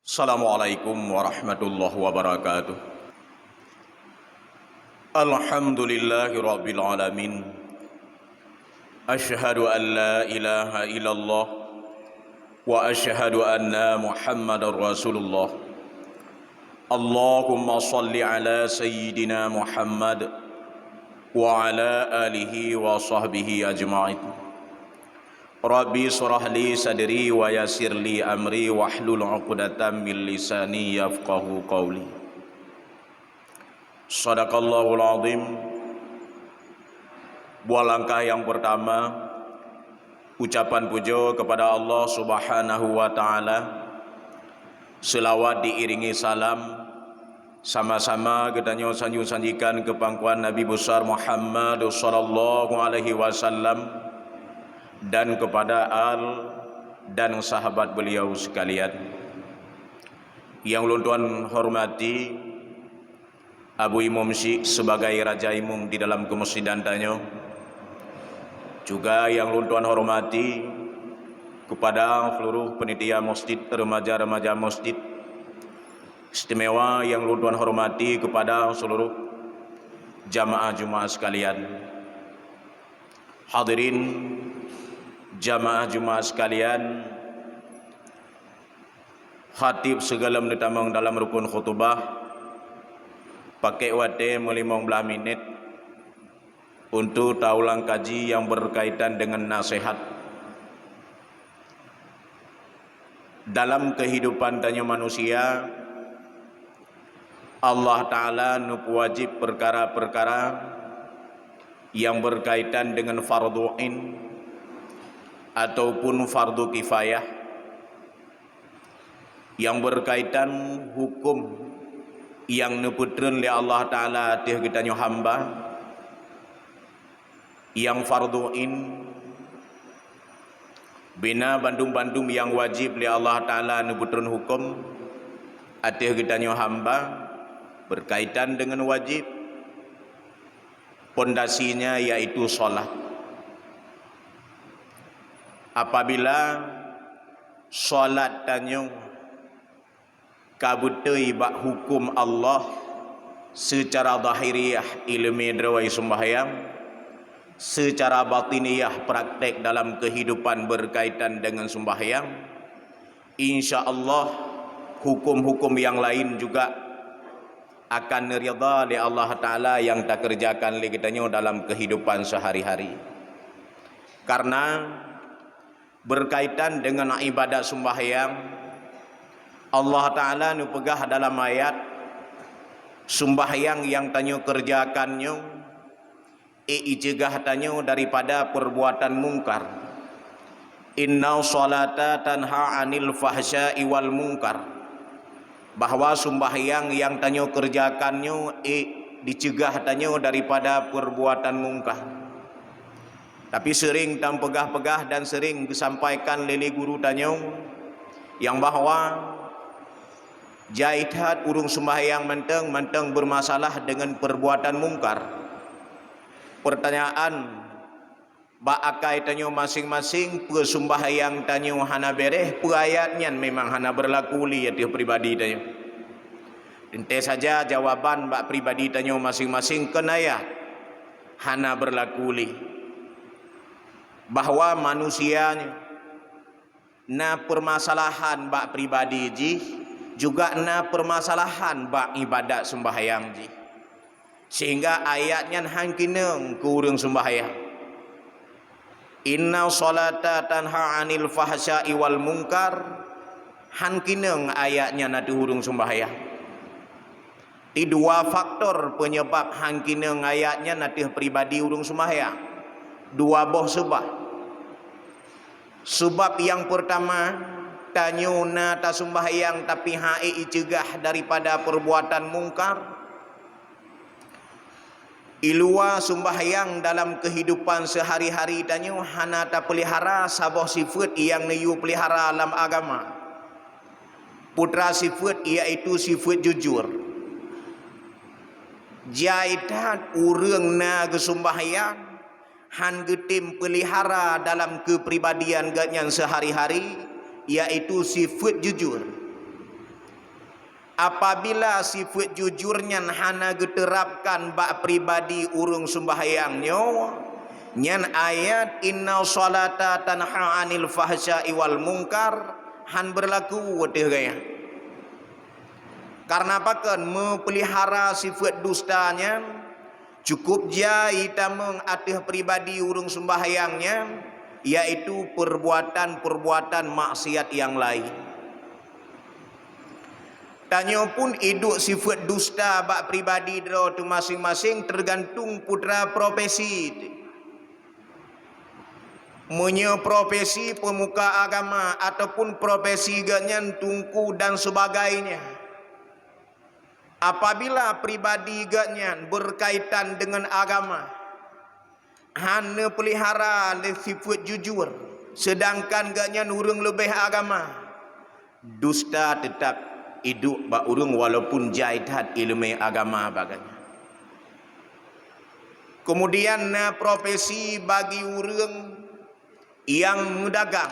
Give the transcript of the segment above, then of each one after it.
Assalamualaikum warahmatullahi wabarakatuh. Alhamdulillahi rabbil alamin. Asyhadu an la ilaha illallah wa asyhadu anna Muhammadar Rasulullah. Allahumma salli ala sayyidina Muhammad wa ala alihi wa sahbihi ajma'in. Rabbi shrah li sadri wa yassir li amri wahlul 'uqdatam min lisani yafqahu qawli. Shadaqallahul azim. Buah langkah yang pertama, ucapan puja kepada Allah Subhanahu wa taala. Selawat diiringi salam, sama-sama kita sanjung-sanjikan ke pangkuan Nabi besar Muhammad sallallahu alaihi wasallam dan kepada al dan sahabat beliau sekalian. Yang ulun tuan hormati Abu Imam Syekh sebagai Raja Imam di dalam kemasjidan Tanyo, juga yang ulun tuan hormati kepada seluruh penitia masjid, remaja-remaja masjid, istimewa yang ulun tuan hormati kepada seluruh jamaah-jamaah sekalian. Hadirin jamaah Jumaat sekalian, khatib segala menetambang dalam rukun khutbah pakai wate 15 menit untuk taulang kaji yang berkaitan dengan nasihat. Dalam kehidupan tanya manusia, Allah Ta'ala nupu wajib perkara-perkara yang berkaitan dengan fardu ain ataupun fardu kifayah, yang berkaitan hukum yang neputren oleh Allah Ta'ala atas kita hamba, yang fardu in bina bandung-bandung yang wajib oleh Allah Ta'ala neputren hukum atas kita hamba berkaitan dengan wajib. Pondasinya yaitu solat. Apabila solat tanyong kabutai bak hukum Allah secara zahiriyah ilmi drawai sembahyang, secara batiniyah praktek dalam kehidupan berkaitan dengan sembahyang, insya-Allah hukum-hukum yang lain juga akan ridha oleh Allah Ta'ala yang tak kerjakan oleh kitanya dalam kehidupan sehari-hari. Karena berkaitan dengan ibadat sembahyang, Allah Ta'ala nupegah dalam ayat sembahyang yang tanyo kerjakannya icegah tanyo daripada perbuatan mungkar. Inna salata tanha anil fahsya'i wal mungkar, bahwa sembahyang yang tanyo kerjakannya dicegah tanyo daripada perbuatan mungkar. Tapi sering tam pegah-pegah dan sering disampaikan lele guru tanya yang bahwa jaitat urung sembahyang menteng bermasalah dengan perbuatan mungkar. Pertanyaan ba akai tanya masing-masing sembahyang tanya hana bereh ayatnya memang hana berlaku li ya pribadi tanya. Ente saja jawaban ba pribadi tanya masing-masing kenaya hana berlaku li. Bahwa manusianya na permasalahan bak pribadi ji juga na permasalahan bak ibadat sembahyang ji, sehingga ayatnya hangkineng ke urang sembahyang. Inna salata tanha anil fahsya'i wal munkar, hangkineng ayatnya na tu urang sembahyang. Di dua faktor penyebab hangkineng ayatnya na tu pribadi urang sembahyang. Dua boh sebab. Sebab yang pertama, tanyo na ta sembahyang tapi hae icegah daripada perbuatan mungkar. Ilua sembahyang dalam kehidupan sehari-hari tanyo hana ta pelihara sabah sifat yang neyu pelihara dalam agama. Putra sifat iaitu sifat jujur. Jaitan urang na ke sembahyang han getim pelihara dalam kepribadian ganyan sehari-hari, yaitu sifat jujur. apabila sifat jujurnya hana geterapkan bak pribadi urung sembahyangnya nyan ayat inna salata tanha anil fahsya'i wal munkar han berlaku wedeh gaya. Karena apa kan mempelihara sifat dustanya cukup jai tameng atih pribadi urung sembahyangnya, yaitu perbuatan-perbuatan maksiat yang lain. Tanya pun hidup sifat dusta bak pribadi dia tu masing-masing tergantung putra profesi. Munyo profesi pemuka agama ataupun profesi ganyan tungku dan sebagainya. Apabila pribadi ganyan berkaitan dengan agama, hanya pelihara sifat jujur, sedangkan ganyan urung lebih agama, dusta tetap hidup bak urung walaupun jahidat ilmu agama baganya. Kemudian profesi bagi urung yang mendagang,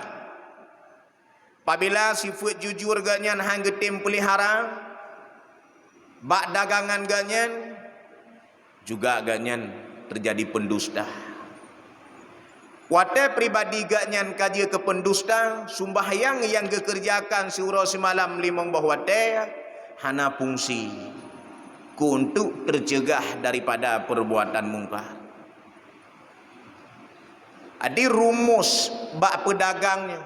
apabila sifat jujur ganyan hang getim pelihara, bak dagangan ganyan juga ganyan terjadi pendusta. Wate pribadi ganyan kaji ke pendusta, sembahyang yang dikerjakan surau semalam limang bahwa hana fungsi untuk tercegah daripada perbuatan mungkar. Adi rumus bak pedagangnya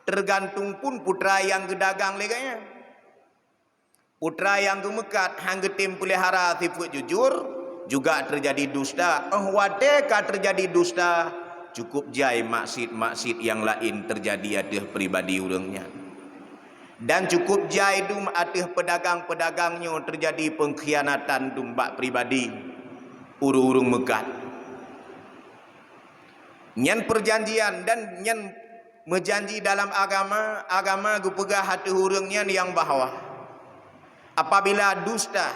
tergantung pun putra yang gedagang leganya. Putra yang gemekat hang getim pelihara sifat jujur juga terjadi dusta. Wadeka terjadi dusta, cukup jai maksud-maksud yang lain terjadi atih pribadi urangnya. Dan cukup jai dum atih pedagang-pedagangnya terjadi pengkhianatan dum bak pribadi urung-urung mekat. Nyan perjanjian dan nyan menjanji dalam agama gupegah hati urangnya yang bahwa apabila dusta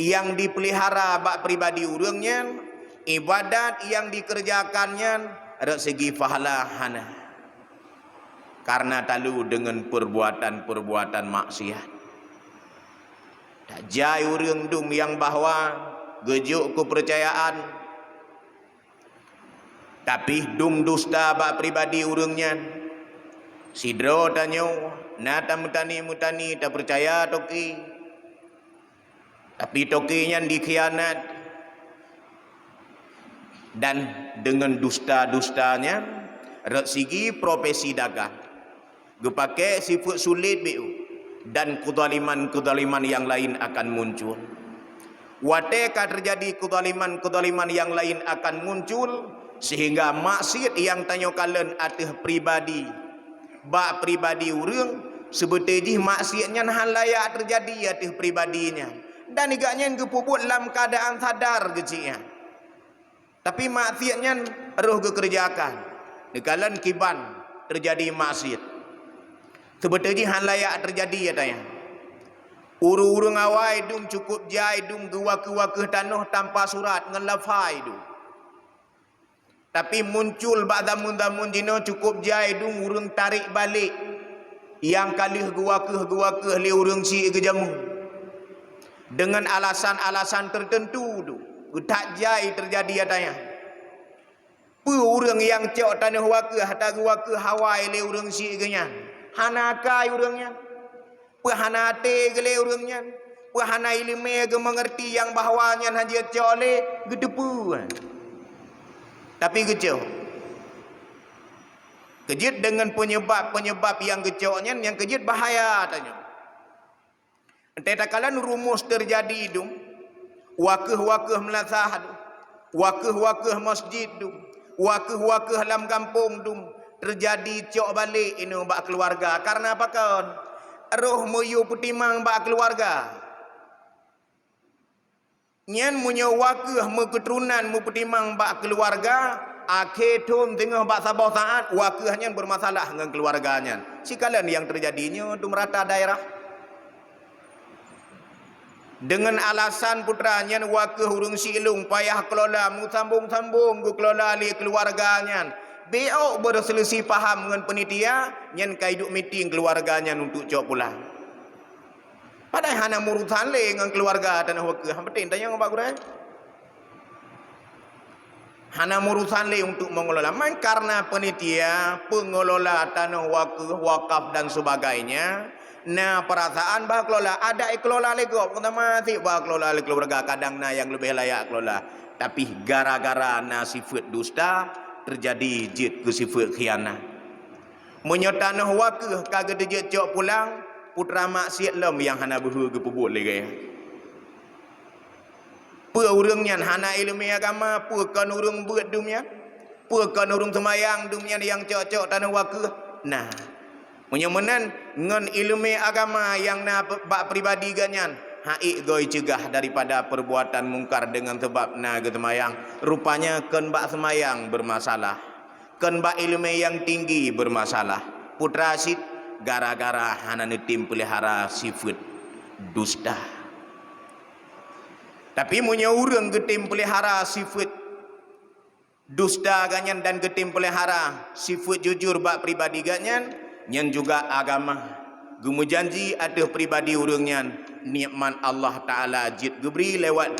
yang dipelihara bak pribadi urangnya, ibadat yang dikerjakannya ada segi pahala hana. Karena talu dengan perbuatan-perbuatan maksiat. Tak jai urang dum yang bahwa gejuk kepercayaan, tapi dum dusta bak pribadi urangnya. Sidro tanyo, nata mutani tak percaya toki. Tapi tokinya dikhianat. Dan dengan dusta-dustanya rak sigi profesi dagang. Gepake sifat sulit biu dan kezaliman-kezaliman yang lain akan muncul. Wateka terjadi kezaliman-kezaliman yang lain akan muncul sehingga maksiat yang tanyo kalen atih pribadi bak pribadi urang sebetulnya maksiatnya nahan layak terjadi atih pribadinya dan igaknya gepubut dalam keadaan sadar geciknya. Tapi maksiatnya roh gekerjakan. Dikalan kiban terjadi maksiat. Sebetulnya han layak terjadi ya tanya. Uru-urung awai dum cukup jai dum gewak-gewak tanah tanpa surat ngelafai dum. Tapi muncul ba'damun jino cukup jai dum urung tarik balik. Yang kalih gewak li urung si gejamu. Dengan alasan-alasan tertentu dum. Tak jai terjadi adanya. Pu urang yang cok tanah wakah hata wakah hawai le urang si genya. Hana kai urangnya. Pu hana te gele urangnya. Pu hana ilmu ge mengerti yang bahawanya haji cok le gedepu. Tapi gecok. Kejit dengan penyebab yang gecoknya yang kejit bahaya tanya. Entah takalan rumus terjadi dum. Wakah melasah dum, wakah masjid dum, wakah dalam kampung dum terjadi cok balik ini bak keluarga. Karena apa kan? Roh muyu putimang bak keluarga. Nyan munyo wakah mu keturunan mu putimang bak keluarga, akhir tum tengah bak sabah saat wakahnya bermasalah dengan keluarganya. Sikalan yang terjadinya dum rata daerah. Dengan alasan putranya wakah urung silung payah kelola mu sambung-sambung ku kelola li keluarganya. Beok berselisih paham dengan penitia nyen kaiduk meeting keluarganya untuk cok pulang. Padahal hana urusan le dengan keluarga tanah waka. Hang penting tanya ngapa gure. Hana urusan le untuk mengelola. Man karena penitia, pengelola tanah waka, wakaf dan sebagainya. Nah perasaan bah kelola ada kelola lego. Pertama si bah kelola keluarga kadang na yang lebih layak kelola. Tapi gara-gara na sifat dusta terjadi jid ke sifat khianat. Menyotanah waka kagak dijek cok pulang. Putra maksiat lem yang hana behu ke pebut lagi. Pua urangnya hana ilmu agama, pua kan urang buat dunia, pua kan urang semayang dunia yang cocok tanah waka. Nah, menyemenan ngan ilmu agama yang na bak pribadi ganyan, haik goi cegah daripada perbuatan mungkar dengan sebab na ke semayang. Rupanya kan bak semayang bermasalah, kan bak ilmu yang tinggi bermasalah. Putra Asid gara-gara hana netim pelihara sifat dusta. Tapi punya orang getim pelihara sifat dusta ganyan dan getim pelihara sifat jujur bak pribadi ganyan, nyan juga agama. Gumu janji ada pribadi orangnya nikmat Allah Taala jid geberi lewat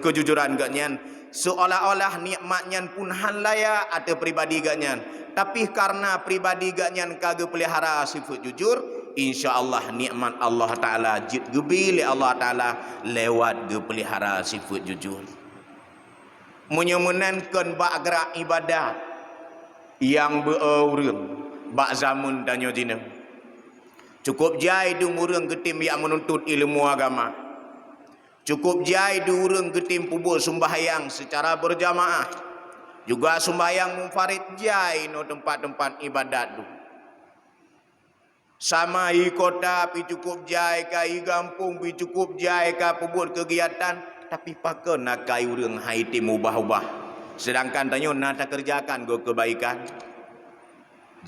kejujuran ganyan. Seolah-olah nikmatnya pun halaya ada pribadi ganyan. Tapi karena pribadi ganyan kagak pelihara sifat jujur, insya-Allah nikmat Allah Taala jid gebeli Allah Taala lewat ge pelihara sifat jujur. Menyemenankan bak gerak ibadat yang beurang bak zaman danyo jina. Cukup jai dung urang getim yang menuntut ilmu agama. Cukup jai dung urang getim pubul sembahyang secara berjamaah. Juga sembahyang munfarid jai no tempat-tempat ibadat tu. Sama i kota pi cukup jai ka i kampung pi cukup jai ka pubul kegiatan, tapi pakai nak kai urang haiti ubah-ubah. Sedangkan tanyo nak tak kerjakan go kebaikan.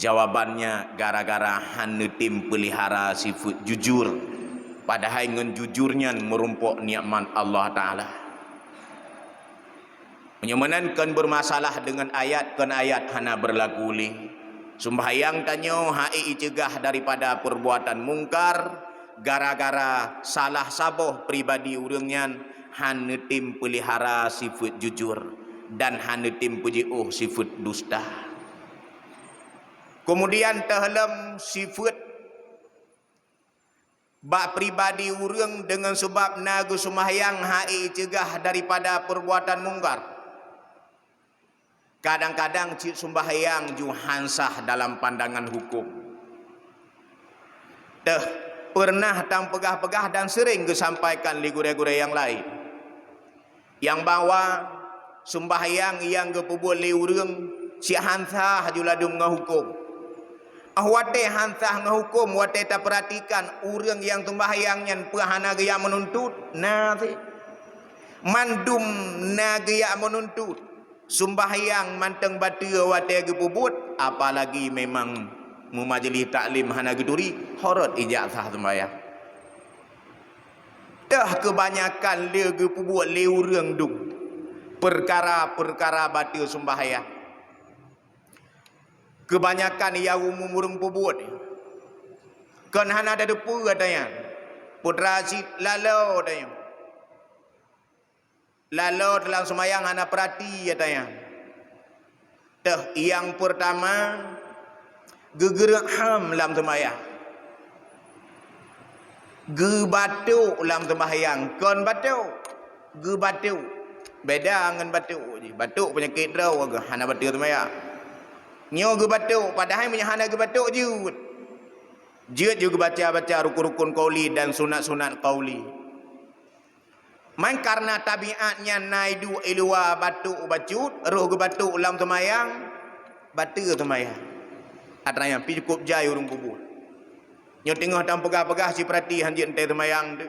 Jawabannya gara-gara hanetim pelihara sifat jujur. Padahal dengan jujurnya merumpuk nikmat Allah Ta'ala. Menyemenankan bermasalah dengan ayat kan ayat hana berlaku li. Sembahyang tanyo hai cegah daripada perbuatan mungkar gara-gara salah saboh pribadi urangnya hanetim pelihara sifat jujur dan hanetim pujiuh sifat dusta. Kemudian terhalam sifat bak pribadi urang dengan sebab nagu sembahyang hai cegah daripada perbuatan mungkar. Kadang-kadang cik sembahyang ju hansah dalam pandangan hukum. Pernah tang pegah-pegah dan sering kesampaikan li gure-gure yang lain. Yang bawa sembahyang yang kepubul li urang cik hansah ju ladum ngahukum. Wate hansah ngahukum, wate tak perhatikan urang yang sembahyangnya pahana gaya menuntut. Nah, mandum na gaya menuntut. Sembahyang manteng batu wate gepubut, apalagi memang memajlis taklim hana geduri, horot ijazah sembahyang. Dah kebanyakan le gepubut le urang duk. Perkara-perkara batu sembahyang. Kebanyakan ia umum urang pubut. Kan hana ada depu katanya. Putra Asid lalau katanya. Lalau dalam semayang hana perhati katanya. Yang pertama gegerak ham dalam semayang. Gebatuk dalam sembahyang. Kon batuk. Gebatuk. Beda dengan batuk. Batuk penyakit rau hana batuk semayang. Nyo ge batuk padahal menyahana ge batuk jud. Jud juga baca-baca rukun-rukun qauli dan sunat-sunat qauli. Man karena tabiatnya naidu ilwa batuk bacut, roh ge batuk dalam semayang, batu semayang. Atranya pi cukup jai urung kubur. Nyo tengah tam pegah-pegah si perhati hanji ente semayang tu.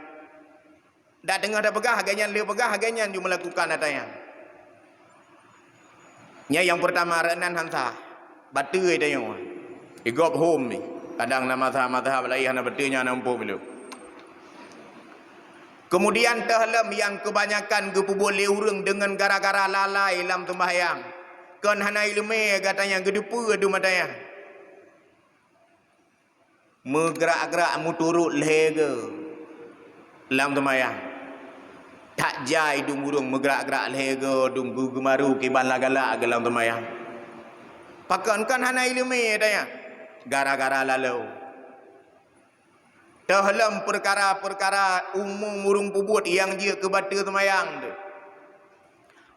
Dak tengah dak pegah agaknya le pegah agaknya ju melakukan atanya. Nya yang pertama renan hansah batu dia tengok. Igop home ni. Kadang nama mazhab lain hana batunya nampu belum. Kemudian terhalam yang kebanyakan gepubul le urang dengan gara-gara lalai dalam sembahyang. Kan hana ilmu katanya gedepu adu matanya. Megerak-gerak mu turut lege. lam temaya tak jai dung burung megrak-gerak lego dung gugemaru ke balagala gelam temaya pakan kan hana ilmu daya gara-gara lalu dalam perkara-perkara umum murung pubut yang dia kebata temayang tu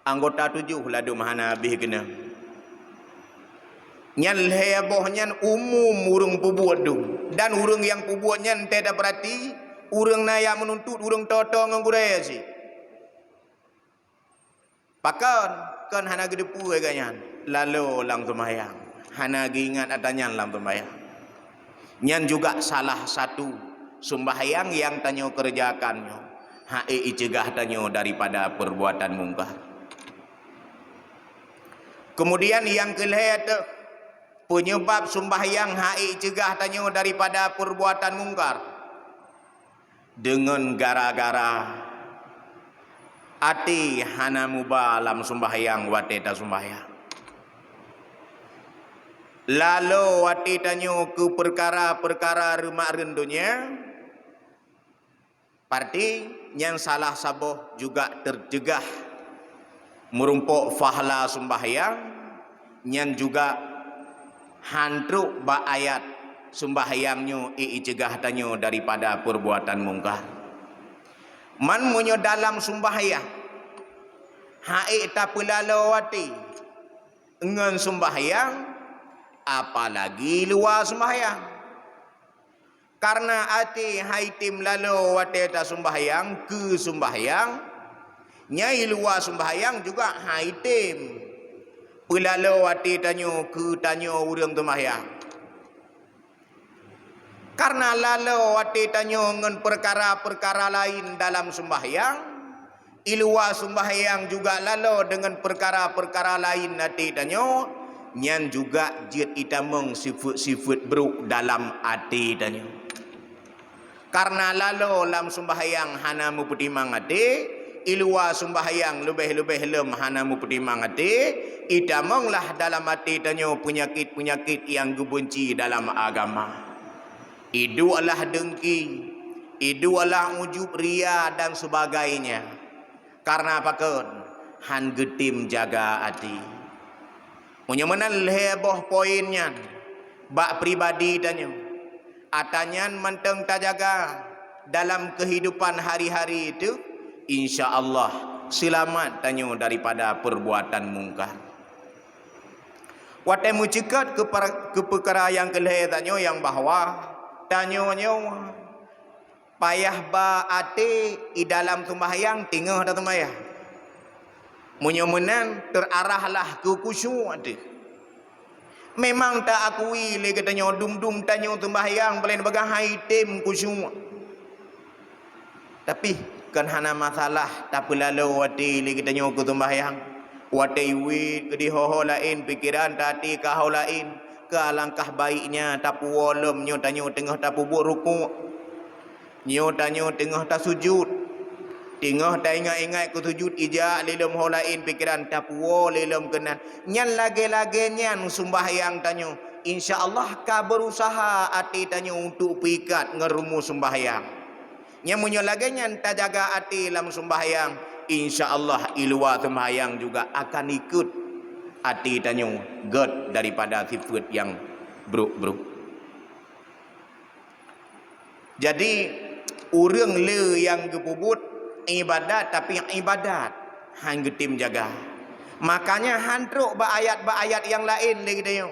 anggota 7 ladu mahana habis kena nyan heboh nyan umum urung pubut tu dan urung yang pubut nyan tidak berarti urung naya menuntut urung toto nggurai si pakan kan hana gedepu ganyan lalu lang temayang hana ingat adanya lang temayang nyan juga salah satu sembahyang yang tanyo kerjakannya hae cegah tanyo daripada perbuatan mungkar. Kemudian yang kelihatan penyebab sembahyang hae cegah tanyo daripada perbuatan mungkar dengan gara-gara ati hana mubalam sembahyang wateta sembahyang lalu ati tanyo ke perkara-perkara remak rendunya parti yang salah saboh juga terjegah merumpuk fahla sembahyang yang juga hantruk ba ayat sembahyangnya cegah tanyo daripada perbuatan mungkar man munyo dalam sembahyang hae ta pelalawati ngan sembahyang apalagi luar sembahyang karena ati haitim lalu wateta sembahyang ke sembahyang nyai luar sembahyang juga haitim pelalu ati tanyo ke tanyo urang sembahyang karena lalu ati tanyo ngan perkara-perkara lain dalam sembahyang iluwa sembahyang juga lalu dengan perkara-perkara lain ati tanyo nyan juga jit itameng sifat-sifat buruk dalam ati tanyo karena lalu lam sembahyang hana mu petimang ati iluwa sembahyang lebih-lebih lem hana mu petimang ati itamenglah dalam ati tanyo penyakit-penyakit yang gebenci dalam agama itu adalah dengki itu adalah ujub ria dan sebagainya karena apakah han getim jaga ati punya mana heboh poinnya bak pribadi tanyo atanyan menteng tajaga dalam kehidupan hari-hari itu insya-Allah selamat tanyo daripada perbuatan mungkar. Watai mucikat ke perkara yang kelih tanyo yang bahwa tanyo payah ba ate di dalam sembahyang tinggal dah sembahyang. Munyo menan terarahlah ke khusyuk ate. Memang tak akui le katanya dum-dum tanyo sembahyang paling bagai haitim khusyuk. Tapi kan hana masalah tak lalu wati le katanya ke sembahyang. Wati wi ke di ho lain pikiran tati kau lain ke alangkah baiknya tapu wolem nyo tanyo tengah tapu buat ruku. Nyo tanyo tengah tak sujud. Tengah tak ingat-ingat ku sujud ijak lelem ho lain pikiran tapu lelem kenan. Nyan lagi-lagi nyan sembahyang tanyo. Insya-Allah ka berusaha ati tanyo untuk pikat ngerumus sembahyang. Nyan munyo lagi nyan tak jaga ati dalam sembahyang, insya-Allah iluwa sembahyang juga akan ikut ati tanyo god daripada sifat yang buruk-buruk. Jadi urang le yang gepubut ibadat tapi yang ibadat hang getim jaga. Makanya hantruk ba ayat yang lain lagi dia.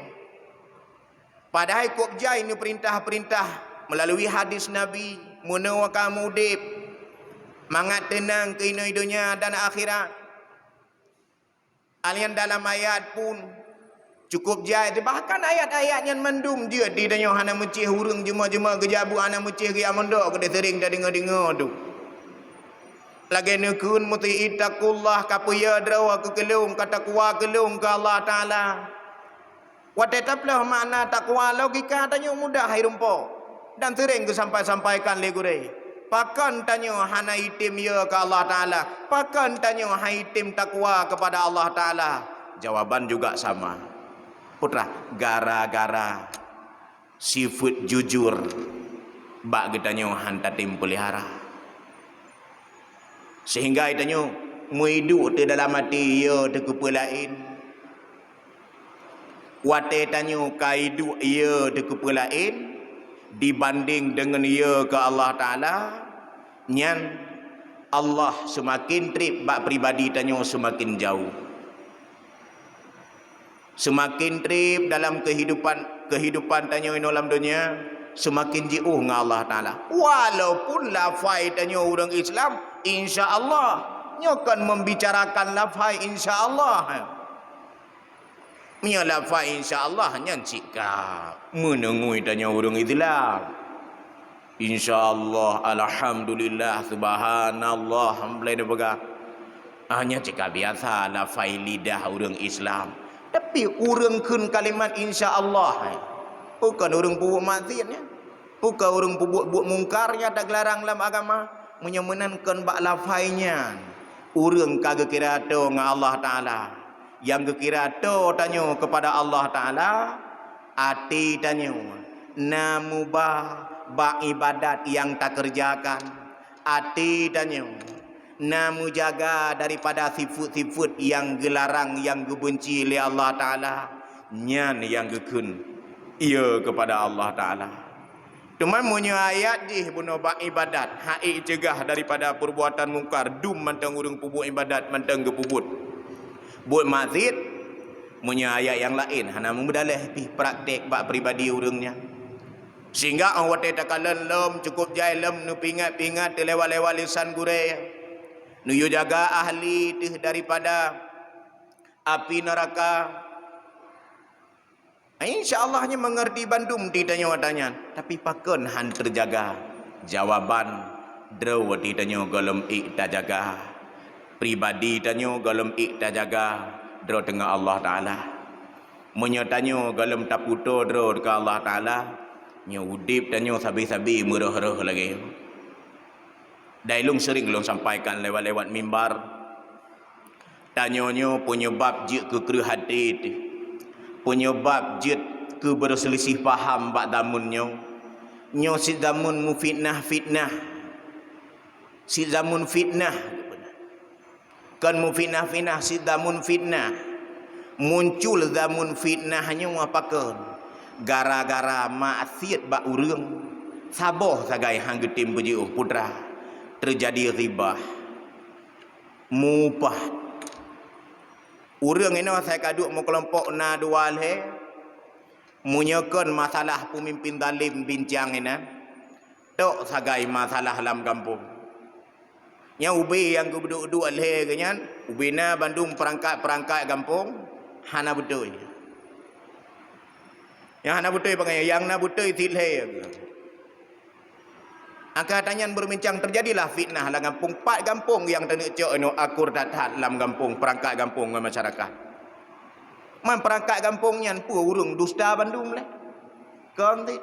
Padahal kok jai ni perintah-perintah melalui hadis Nabi menawa kamu dip mangat tenang ke dunia dan akhirat. Alian dalam ayat pun cukup jai bahkan ayat-ayat yang mendum dia di danyo hana mencih hurung jema-jema gejabu hana mencih ke amandok ke sering dah dengar-dengar tu. Lagi nekun muti itakullah kapuya drawa kekelung kata kuwa kelung ke Allah Taala. Watetaplah makna takwa logika tanyo mudah hai rumpo dan sering ke sampai-sampaikan legure. Pakan tanyo hana itim ya ke Allah Taala. Pakan tanyo haitim takwa kepada Allah Taala. Jawaban juga sama. Putra, gara-gara sifat jujur bak getanyo hantatim pelihara. Sehingga itanya muiduk di dalam hati ia te lain. Wate tanyo kaidu ia de lain dibanding dengan ia ke Allah Taala, nyan Allah semakin trip bak pribadi tanyo semakin jauh. Semakin trip dalam kehidupan tanyo dalam dunia, semakin jauh dengan Allah Taala. Walaupun lafai tanyo orang Islam, insya-Allah nyo kan membicarakan lafai insya-Allah. Mia lafai insya-Allah nyan cika menengui tanya orang Islam. Insya-Allah, alhamdulillah, subhanallah, alhamdulillah. Hanya cika biasa lafai lidah orang Islam. Tapi orang kun kalimat insya-Allah. Bukan orang pubuk maksiatnya. Bukan orang pubuk mungkarnya tak larang dalam agama. Menyemenankan bak lafainya. Orang kagak kira tu dengan Allah Taala. Yang kira tu tanya kepada Allah Taala, hati tanya namu ba ibadat yang tak kerjakan, hati tanya namu jaga daripada sifat-sifat yang gelarang, yang dibenci oleh Allah Taala, nyan yang gekun ia kepada Allah Taala. Cuma punya ayat di bunuh ba ibadat hai cegah daripada perbuatan mungkar, dum mantang urang pubuk ibadat mantang gepubut buat mazid, punya ayat yang lain hana membedalah pi praktik bak pribadi urangnya. Sehingga awak tak kalan lem cukup jai lem nu pingat-pingat lewat-lewat lisan gure. Nu yo jaga ahli teh daripada api neraka. Insya-Allahnya mengerti bandum ditanya watanya, tapi pakon han terjaga. Jawaban draw ditanya golem ik tak jaga. Pribadi tanyo galem ik tak jaga dro dengan Allah Taala. Menyotanyo galem tak puto dro dengan Allah Taala, nyo udip tanyo sabi-sabi merah-rah lagi. Dailung sering long sampaikan lewat-lewat mimbar. Tanyonyo penyebab jik ke hati itu. Penyebab jik ke berselisih faham bak damunnya. Nyo si damun mu fitnah. Si damun fitnah. Kan mufinah-finah si damun fitnah. Muncul damun fitnahnya apakan? Gara-gara maksiat bak urang. Saboh sagai hang getim bejiuh putra. Terjadi ribah. Mupah. Urang ini saya kaduk mu kelompok na dual he. Munyakan masalah pemimpin zalim bincang ini. Tok sagai masalah dalam kampung. Yang ubi yang kedua-dua leh kenyan, ubina Bandung perangkat kampung hana betul. Yang hana betul panggil, yang na betul tilhe. Angkatannya berbincang terjadilah fitnah dalam kampung, 4 kampung yang tercok anu akur datat dalam kampung, perangkat kampung masyarakat. Man perangkat kampungnya pu urung dusta Bandung leh. Konti.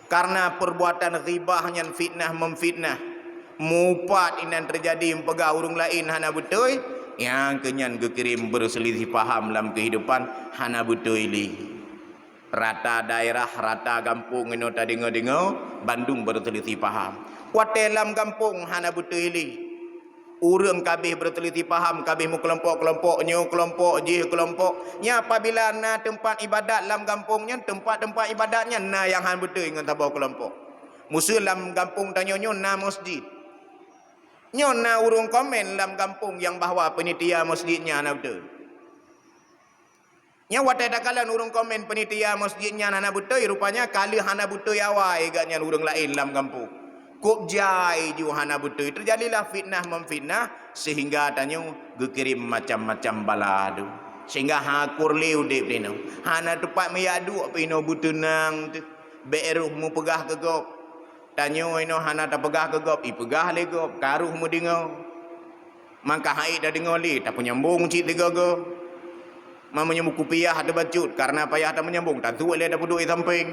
Karena perbuatan ghibahnya fitnah memfitnah. Mupat inan terjadi pegah urung lain hana betul yang kenyan gekirim berselisih paham dalam kehidupan hana betul li rata daerah rata kampung ino tadi dengo Bandung berselisih paham watelam kampung hana betul li urang kabeh berselisih paham kabeh mu kelompok-kelompoknya kelompok kelompoknya apabila na tempat ibadat dalam kampungnya tempat-tempat ibadatnya na yang hana betul dengan tabau kelompok musuh dalam kampung tanyonyo na masjid. Nyona urung komen dalam kampung yang bahawa penitia masjidnya anak betul. Nya watai dakalan urung komen penitia masjidnya anak betul, rupanya kali hana betul awai gaknya urung lain dalam kampung. Kop jai ju hana betul. Terjadilah fitnah memfitnah sehingga tanyo gekirim macam-macam baladu. Sehingga hakur liu dip dino. Hana tepat meyadu pino butunang tu. Beeruh mu pegah ke gop. Tanyo ino hana tak pegah ke gop, pegah le gop, karuh mu dengar. Mangka hai dah dengar li, tak penyambung cik tiga go. Mamanya mu kupiah ada bacut karena payah tak menyambung, tak tu le ada duduk di samping.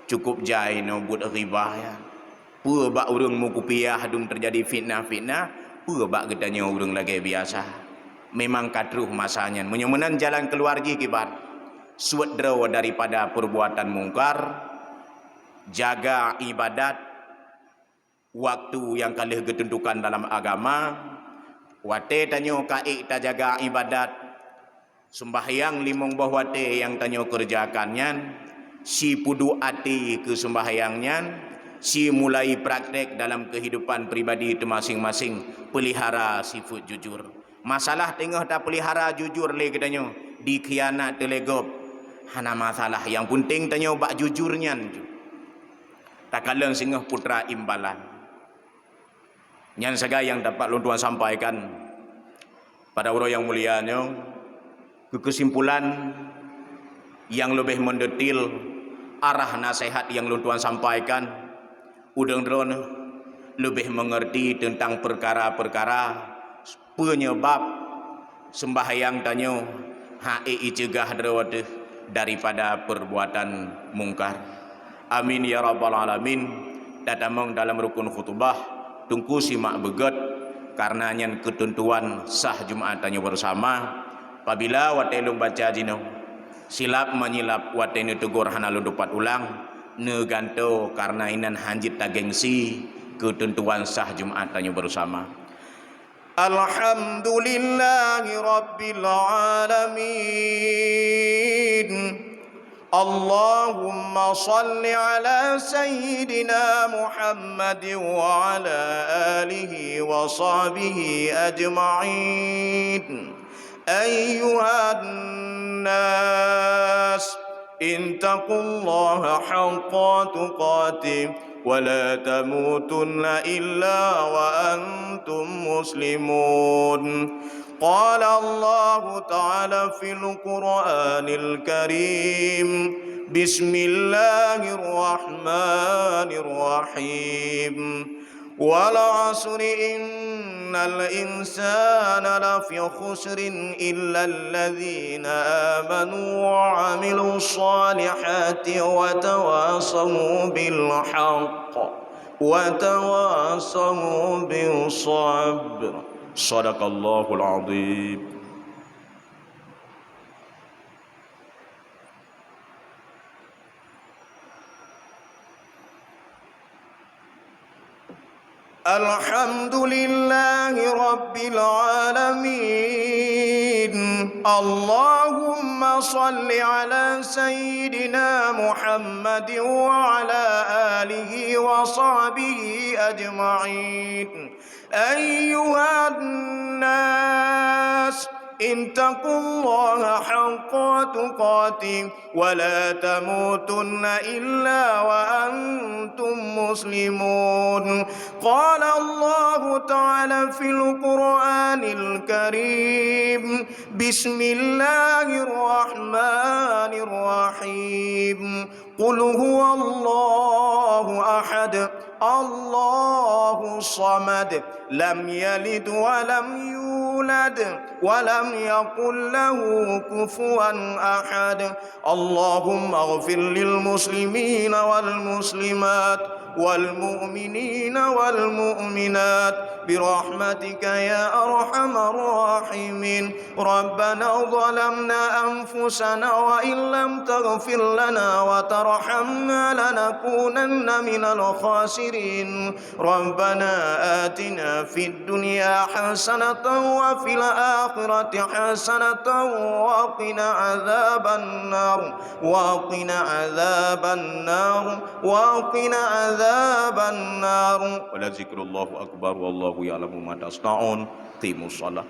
Cukup jai no buat ribah ya. Pu bak urang mu kupiah dum terjadi fitnah-fitnah, pu bak gedanya urang lagi biasa. Memang katruh masanya, menyemenan jalan keluar ji kibat. Suat draw daripada perbuatan mungkar. Jaga ibadat waktu yang kalih ketentukan dalam agama, wate tanyo kai ta jaga ibadat, sembahyang limong boh wate yang tanyo kerjakannya, si pudu ati ke sembahyangnya, si mulai praktek dalam kehidupan pribadi itu masing-masing, pelihara sifat jujur. Masalah tengah tak pelihara jujur le katanya, dikhianat telegop. Hana masalah yang penting tanya bak jujurnya. Tak kalang singgah putra imbalan. Yang saga yang dapat luntuan sampaikan pada orang yang mulianya, kesimpulan yang lebih mendetil arah nasihat yang luntuan sampaikan, udang drone lebih mengerti tentang perkara-perkara penyebab sembahyang tanyo hae cegah drawat daripada perbuatan mungkar. Amin ya rabbal alamin. Datamang dalam rukun khutbah tungku simak beget karena nyan ketentuan sah Jumat tanyo bersama. Apabila watelung baca jino silap menyilap watene tegur hana lundupat ulang neganto karena inan hanjit tagengsi ketentuan sah Jumat tanyo bersama. Alhamdulillahi Rabbil Alamin. Allahumma salli ala Sayyidina Muhammad wa ala alihi wa sahbihi ajma'in. Ayyuhan nas, ittaqullaha haqqa tuqatih ولا تموتن إلا وأنتم مسلمون. قال الله تعالى في القرآن الكريم بسم الله الرحمن الرحيم والعصر إن الإنسان لفي خسر إلا الذين آمنوا وعملوا الصالحات وتواصوا بالحق وتواصوا بالصبر. صدق الله العظيم. الحمد لله رب العالمين. اللهم صل على سيدنا محمد وعلى آله وصحبه أجمعين. أيها الناس اتقوا الله حق تقاته ولا تموتن إلا وأنتم مسلمون. قال الله تعالى في القرآن الكريم بسم الله الرحمن الرحيم قل هو الله أحد الله الصمد لم يلد ولم يولد ولم يكن له كفوا أحد. اللهم اغفر للمسلمين والمسلمات والمؤمنين والمؤمنات برحمتك يا أرحم الراحمين. ربنا ظلمنا أنفسنا وإن لم تغفر لنا وترحمنا لنكونن من الخاسرين. ربنا آتنا في الدنيا حسنة وفي الآخرة حسنة وقنا عذاب النار وقنا عذاب النار وقنا عذاب النار. ولذكر الله أكبر والله يعلم ما تصنعون. قيموا الصلاة.